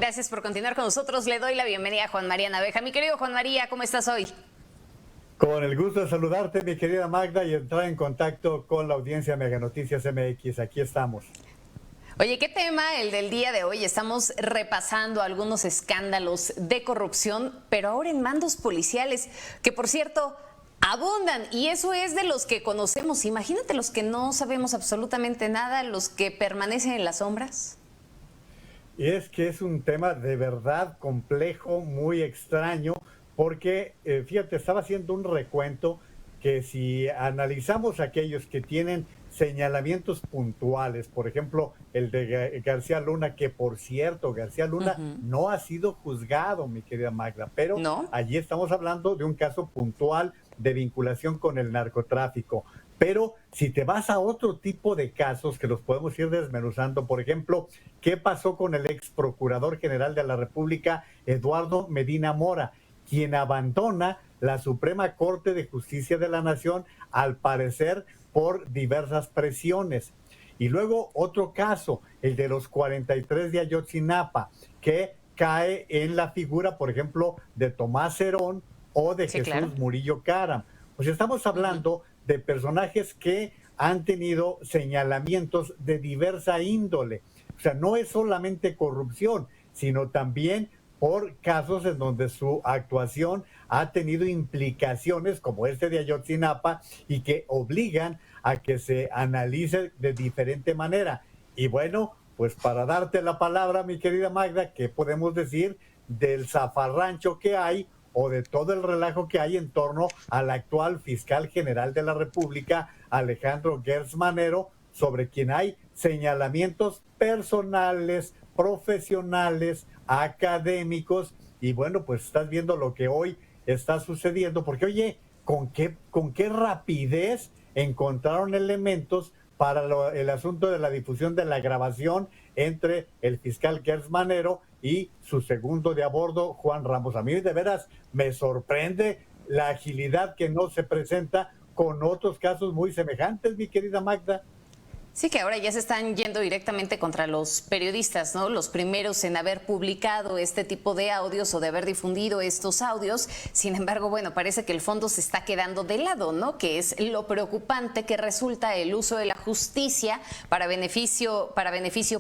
Gracias por continuar con nosotros. Le doy la bienvenida a Juan María Naveja. Mi querido Juan María, ¿cómo estás hoy? Con el gusto de saludarte, mi querida Magda, y entrar en contacto con la audiencia Mega Noticias MX. Aquí estamos. Oye, ¿qué tema el del día de hoy? Estamos repasando algunos escándalos de corrupción, pero ahora en mandos policiales, que por cierto abundan, y eso es de los que conocemos. Imagínate los que no sabemos absolutamente nada, los que permanecen en las sombras. Y es que es un tema de verdad complejo, muy extraño, porque, fíjate, estaba haciendo un recuento que si analizamos aquellos que tienen señalamientos puntuales, por ejemplo, el de García Luna, que por cierto, García Luna no ha sido juzgado, mi querida Magda, pero ¿No? allí estamos hablando de un caso puntual de vinculación con el narcotráfico. Pero si te vas a otro tipo de casos que los podemos ir desmenuzando, por ejemplo, ¿qué pasó con el ex procurador general de la República, Eduardo Medina Mora, quien abandona la Suprema Corte de Justicia de la Nación, al parecer por diversas presiones? Y luego otro caso, el de los 43 de Ayotzinapa, que cae en la figura, por ejemplo, de Tomás Herón o de Sí, Jesús claro. Murillo Caram. Pues estamos hablando de personajes que han tenido señalamientos de diversa índole. O sea, no es solamente corrupción, sino también por casos en donde su actuación ha tenido implicaciones como este de Ayotzinapa y que obligan a que se analice de diferente manera. Y bueno, pues para darte la palabra, mi querida Magda, ¿qué podemos decir del zafarrancho que hay o de todo el relajo que hay en torno al actual fiscal general de la República, Alejandro Gertz Manero, sobre quien hay señalamientos personales, profesionales, académicos? Y bueno, pues estás viendo lo que hoy está sucediendo, porque oye, ¿con qué rapidez encontraron elementos para el asunto de la difusión de la grabación entre el fiscal Gertz Manero y su segundo de a bordo, Juan Ramos? A mí de veras me sorprende la agilidad que no se presenta con otros casos muy semejantes, mi querida Magda. Sí, que ahora ya se están yendo directamente contra los periodistas, ¿no? Los primeros en haber publicado este tipo de audios o de haber difundido estos audios. Sin embargo, bueno, parece que el fondo se está quedando de lado, ¿no? Que es lo preocupante que resulta el uso de la justicia para beneficio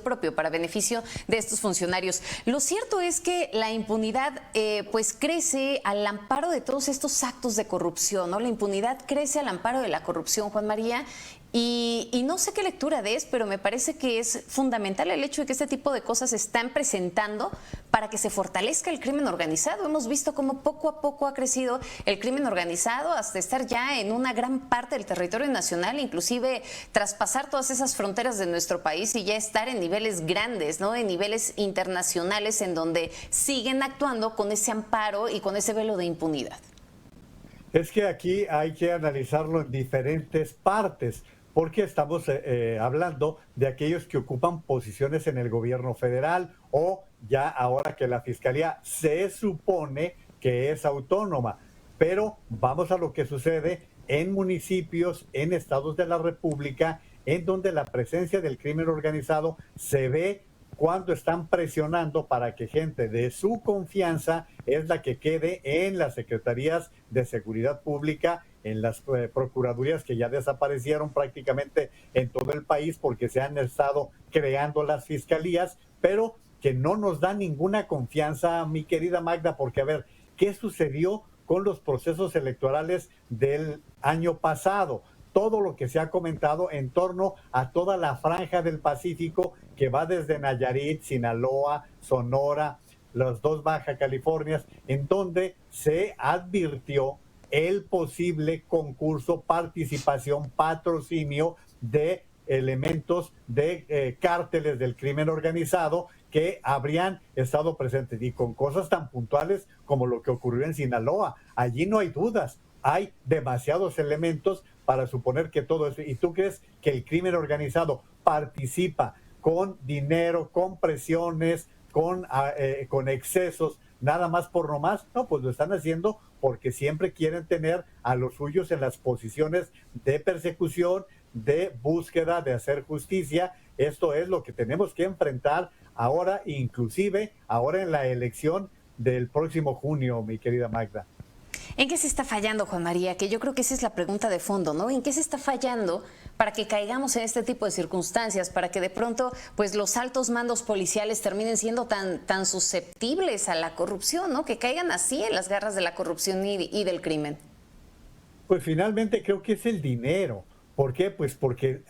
propio, para beneficio de estos funcionarios. Lo cierto es que la impunidad, pues crece al amparo de todos estos actos de corrupción, ¿no? La impunidad crece al amparo de la corrupción, Juan María. Y no sé qué lectura des, pero me parece que es fundamental el hecho de que este tipo de cosas se están presentando para que se fortalezca el crimen organizado. Hemos visto cómo poco a poco ha crecido el crimen organizado hasta estar ya en una gran parte del territorio nacional, inclusive traspasar todas esas fronteras de nuestro país y ya estar en niveles grandes, ¿no? En niveles internacionales en donde siguen actuando con ese amparo y con ese velo de impunidad. Es que aquí hay que analizarlo en diferentes partes, porque estamos hablando de aquellos que ocupan posiciones en el gobierno federal o ya ahora que la fiscalía se supone que es autónoma. Pero vamos a lo que sucede en municipios, en estados de la República, en donde la presencia del crimen organizado se ve cuando están presionando para que gente de su confianza es la que quede en las secretarías de seguridad pública, en las procuradurías que ya desaparecieron prácticamente en todo el país porque se han estado creando las fiscalías, pero que no nos da ninguna confianza, mi querida Magda, porque a ver, ¿qué sucedió con los procesos electorales del año pasado? Todo lo que se ha comentado en torno a toda la franja del Pacífico que va desde Nayarit, Sinaloa, Sonora, las dos Baja Californias, en donde se advirtió el posible concurso, participación, patrocinio de elementos de cárteles del crimen organizado que habrían estado presentes, y con cosas tan puntuales como lo que ocurrió en Sinaloa. Allí no hay dudas, hay demasiados elementos para suponer que todo eso. ¿Y tú crees que el crimen organizado participa con dinero, con presiones, con excesos, nada más por nomás? No, pues lo están haciendo porque siempre quieren tener a los suyos en las posiciones de persecución, de búsqueda, de hacer justicia. Esto es lo que tenemos que enfrentar ahora inclusive, ahora en la elección del próximo junio, mi querida Magda. ¿En qué se está fallando, Juan María? Que yo creo que esa es la pregunta de fondo, ¿no? ¿En qué se está fallando para que caigamos en este tipo de circunstancias, para que de pronto pues los altos mandos policiales terminen siendo tan susceptibles a la corrupción, ¿no? Que caigan así en las garras de la corrupción y del crimen. Pues finalmente creo que es el dinero. ¿Por qué? Pues porque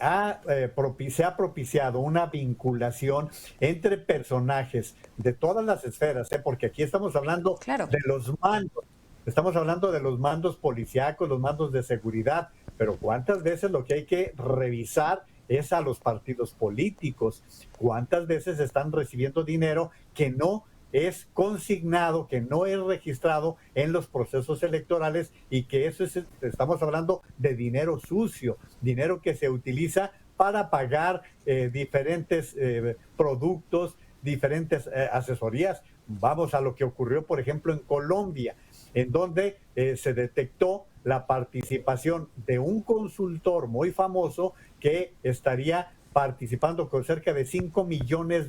se ha propiciado una vinculación entre personajes de todas las esferas, porque aquí estamos hablando Claro. de los mandos, estamos hablando de los mandos policíacos, los mandos de seguridad, pero ¿cuántas veces lo que hay que revisar es a los partidos políticos? ¿Cuántas veces están recibiendo dinero que no es consignado, que no es registrado en los procesos electorales y que estamos hablando de dinero sucio, dinero que se utiliza para pagar diferentes productos, diferentes asesorías? Vamos a lo que ocurrió, por ejemplo, en Colombia, en donde se detectó la participación de un consultor muy famoso que estaría participando con cerca de $5 millones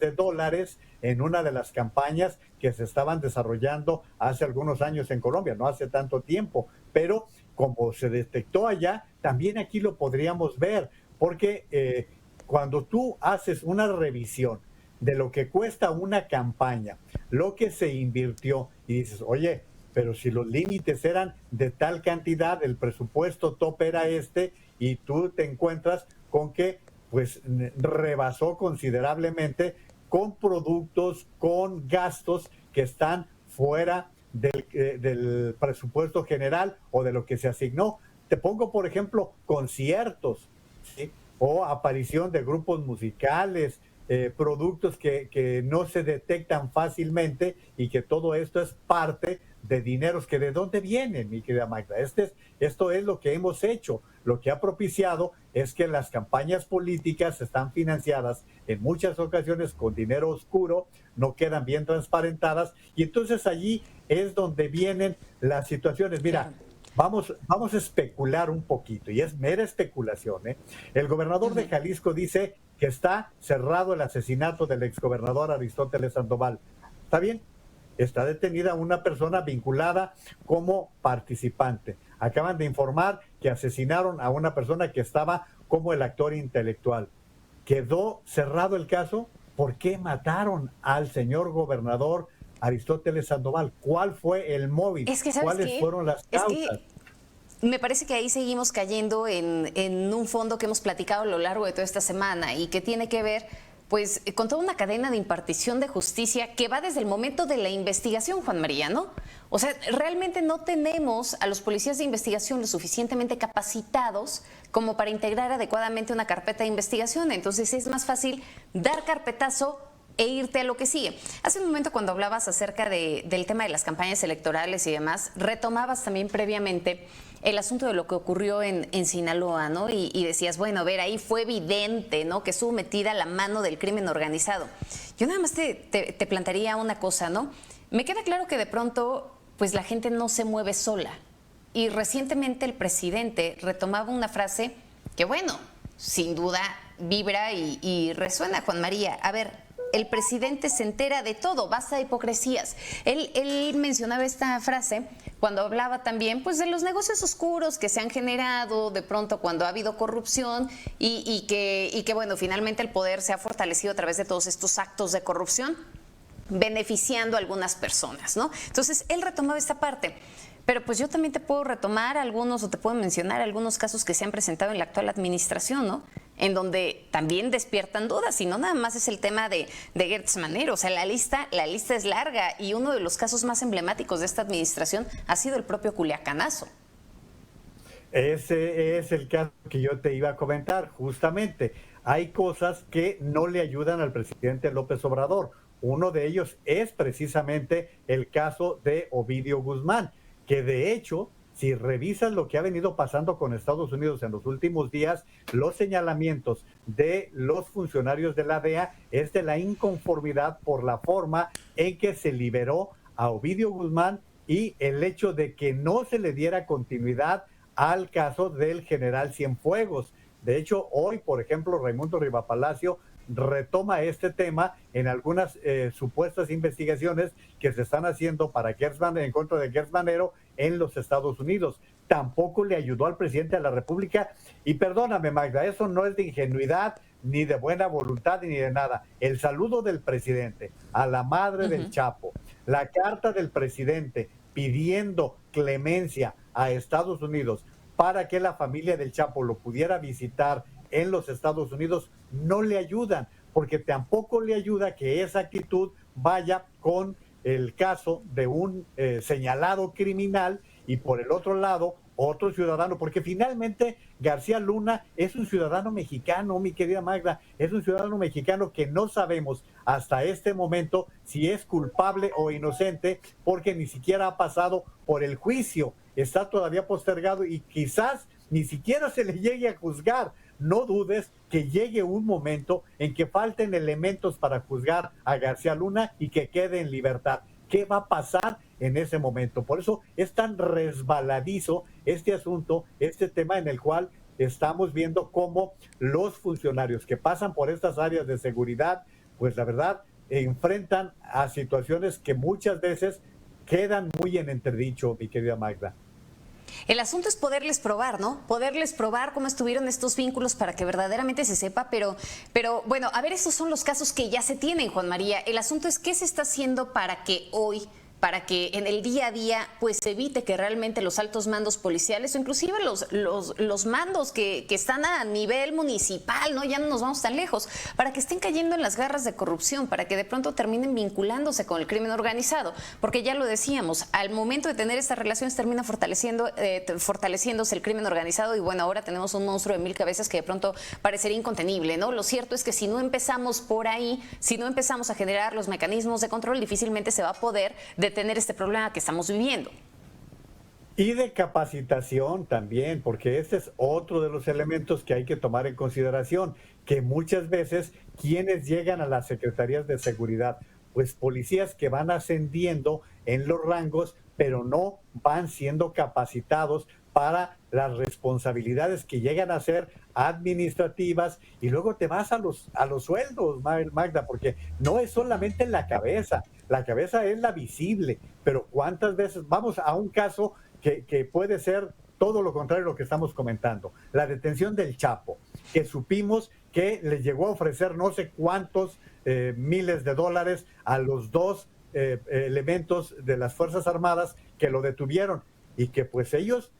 en una de las campañas que se estaban desarrollando hace algunos años en Colombia, no hace tanto tiempo, pero como se detectó allá, también aquí lo podríamos ver, porque cuando tú haces una revisión de lo que cuesta una campaña, lo que se invirtió, y dices, oye, pero si los límites eran de tal cantidad, el presupuesto tope era este, y tú te encuentras con que pues rebasó considerablemente con productos, con gastos que están fuera del presupuesto general o de lo que se asignó. Te pongo, por ejemplo, conciertos, ¿sí? O aparición de grupos musicales, productos que no se detectan fácilmente y que todo esto es parte de dineros que de dónde vienen, mi querida Magda. Esto es lo que hemos hecho. Lo que ha propiciado es que las campañas políticas están financiadas en muchas ocasiones con dinero oscuro, no quedan bien transparentadas, y entonces allí es donde vienen las situaciones. Mira, vamos a especular un poquito, y es mera especulación, ¿eh? El gobernador de Jalisco dice que está cerrado el asesinato del exgobernador Aristóteles Sandoval. ¿Está bien? Está detenida una persona vinculada como participante. Acaban de informar que asesinaron a una persona que estaba como el actor intelectual. ¿Quedó cerrado el caso? ¿Por qué mataron al señor gobernador Aristóteles Sandoval? ¿Cuál fue el móvil? Es que, ¿sabes ¿Cuáles qué? fueron las Es causas? que me parece que ahí seguimos cayendo en un fondo que hemos platicado a lo largo de toda esta semana y que tiene que ver pues con toda una cadena de impartición de justicia que va desde el momento de la investigación, Juan María, ¿no? O sea, realmente no tenemos a los policías de investigación lo suficientemente capacitados como para integrar adecuadamente una carpeta de investigación. Entonces es más fácil dar carpetazo e irte a lo que sigue. Hace un momento, cuando hablabas acerca del tema de las campañas electorales y demás, retomabas también previamente el asunto de lo que ocurrió en Sinaloa, ¿no? Y decías, bueno, a ver, ahí fue evidente, ¿no?, que estuvo metida la mano del crimen organizado. Yo nada más te plantearía una cosa, ¿no? Me queda claro que de pronto, pues la gente no se mueve sola. Y recientemente el presidente retomaba una frase que, bueno, sin duda vibra y resuena, Juan María. A ver, el presidente se entera de todo, basta de hipocresías. Él mencionaba esta frase cuando hablaba también pues de los negocios oscuros que se han generado de pronto cuando ha habido corrupción y que bueno, finalmente el poder se ha fortalecido a través de todos estos actos de corrupción, beneficiando a algunas personas, ¿no? Entonces, él retomaba esta parte. Pero pues yo también te puedo retomar algunos o te puedo mencionar algunos casos que se han presentado en la actual administración, ¿no? En donde también despiertan dudas, y no nada más es el tema de Gertz Manero. O sea, la lista es larga, y uno de los casos más emblemáticos de esta administración ha sido el propio Culiacanazo. Ese es el caso que yo te iba a comentar, justamente. Hay cosas que no le ayudan al presidente López Obrador. Uno de ellos es precisamente el caso de Ovidio Guzmán, que de hecho, si revisas lo que ha venido pasando con Estados Unidos en los últimos días, los señalamientos de los funcionarios de la DEA es de la inconformidad por la forma en que se liberó a Ovidio Guzmán y el hecho de que no se le diera continuidad al caso del general Cienfuegos. De hecho, hoy, por ejemplo, Raimundo Rivapalacio retoma este tema en algunas supuestas investigaciones que se están haciendo para en contra de Gertz Manero en los Estados Unidos. Tampoco le ayudó al presidente de la República. Y perdóname, Magda, eso no es de ingenuidad, ni de buena voluntad, ni de nada. El saludo del presidente a la madre del Chapo, la carta del presidente pidiendo clemencia a Estados Unidos para que la familia del Chapo lo pudiera visitar en los Estados Unidos, no le ayudan, porque tampoco le ayuda que esa actitud vaya con el caso de un señalado criminal y por el otro lado otro ciudadano, porque finalmente García Luna es un ciudadano mexicano, mi querida Magda, es un ciudadano mexicano que no sabemos hasta este momento si es culpable o inocente, porque ni siquiera ha pasado por el juicio, está todavía postergado y quizás ni siquiera se le llegue a juzgar. No dudes que llegue un momento en que falten elementos para juzgar a García Luna y que quede en libertad. ¿Qué va a pasar en ese momento? Por eso es tan resbaladizo este asunto, este tema en el cual estamos viendo cómo los funcionarios que pasan por estas áreas de seguridad, pues la verdad, enfrentan a situaciones que muchas veces quedan muy en entredicho, mi querida Magda. El asunto es poderles probar, ¿no? Poderles probar cómo estuvieron estos vínculos para que verdaderamente se sepa, pero bueno, a ver, esos son los casos que ya se tienen, Juan María. El asunto es qué se está haciendo para que hoy, para que en el día a día pues se evite que realmente los altos mandos policiales o inclusive los mandos que están a nivel municipal, ¿no? Ya no nos vamos tan lejos, para que estén cayendo en las garras de corrupción, para que de pronto terminen vinculándose con el crimen organizado, porque ya lo decíamos, al momento de tener estas relaciones termina fortaleciéndose el crimen organizado y bueno, ahora tenemos un monstruo de 1000 cabezas que de pronto parecería incontenible, ¿no? Lo cierto es que si no empezamos por ahí, si no empezamos a generar los mecanismos de control, difícilmente se va a poder detener este problema que estamos viviendo. Y de capacitación también, porque este es otro de los elementos que hay que tomar en consideración, que muchas veces quienes llegan a las secretarías de seguridad, pues policías que van ascendiendo en los rangos, pero no van siendo capacitados para las responsabilidades que llegan a ser administrativas y luego te vas a los sueldos, Magda, porque no es solamente la cabeza es la visible, pero cuántas veces, vamos a un caso que puede ser todo lo contrario de lo que estamos comentando, la detención del Chapo, que supimos que le llegó a ofrecer no sé cuántos miles de dólares a los dos elementos de las Fuerzas Armadas que lo detuvieron y que pues ellos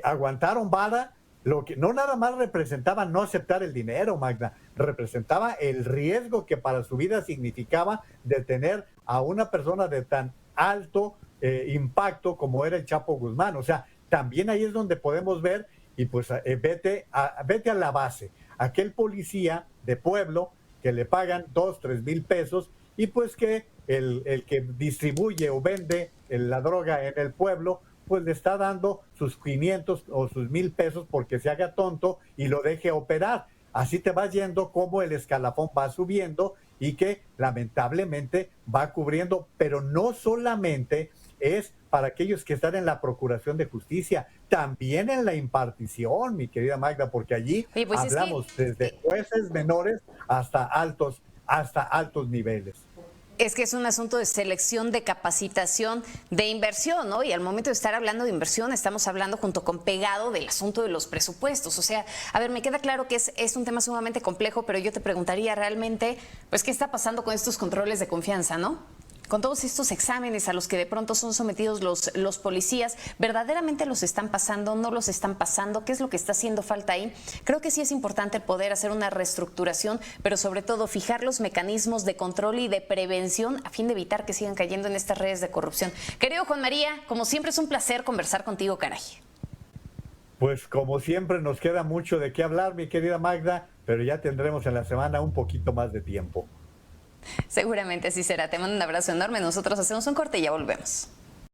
aguantaron vara, lo que no nada más representaba no aceptar el dinero, Magda, representaba el riesgo que para su vida significaba detener a una persona de tan alto impacto como era el Chapo Guzmán. O sea, también ahí es donde podemos ver, y pues vete a la base, aquel policía de pueblo que le pagan 2,000-3,000 pesos y pues que el que distribuye o vende la droga en el pueblo pues le está dando sus 500 o sus 1,000 pesos porque se haga tonto y lo deje operar. Así te vas yendo como el escalafón va subiendo y que lamentablemente va cubriendo, pero no solamente es para aquellos que están en la procuración de justicia, también en la impartición, mi querida Magda, porque allí pues hablamos desde jueces menores hasta altos niveles. Es que es un asunto de selección, de capacitación, de inversión, ¿no? Y al momento de estar hablando de inversión, estamos hablando junto con pegado del asunto de los presupuestos. O sea, a ver, me queda claro que es un tema sumamente complejo, pero yo te preguntaría realmente, pues, ¿qué está pasando con estos controles de confianza, no? Con todos estos exámenes a los que de pronto son sometidos los policías, ¿verdaderamente los están pasando? ¿No los están pasando? ¿Qué es lo que está haciendo falta ahí? Creo que sí es importante poder hacer una reestructuración, pero sobre todo fijar los mecanismos de control y de prevención a fin de evitar que sigan cayendo en estas redes de corrupción. Querido Juan María, como siempre es un placer conversar contigo, caray. Pues como siempre nos queda mucho de qué hablar, mi querida Magda, pero ya tendremos en la semana un poquito más de tiempo. Seguramente así será. Te mando un abrazo enorme. Nosotros hacemos un corte y ya volvemos.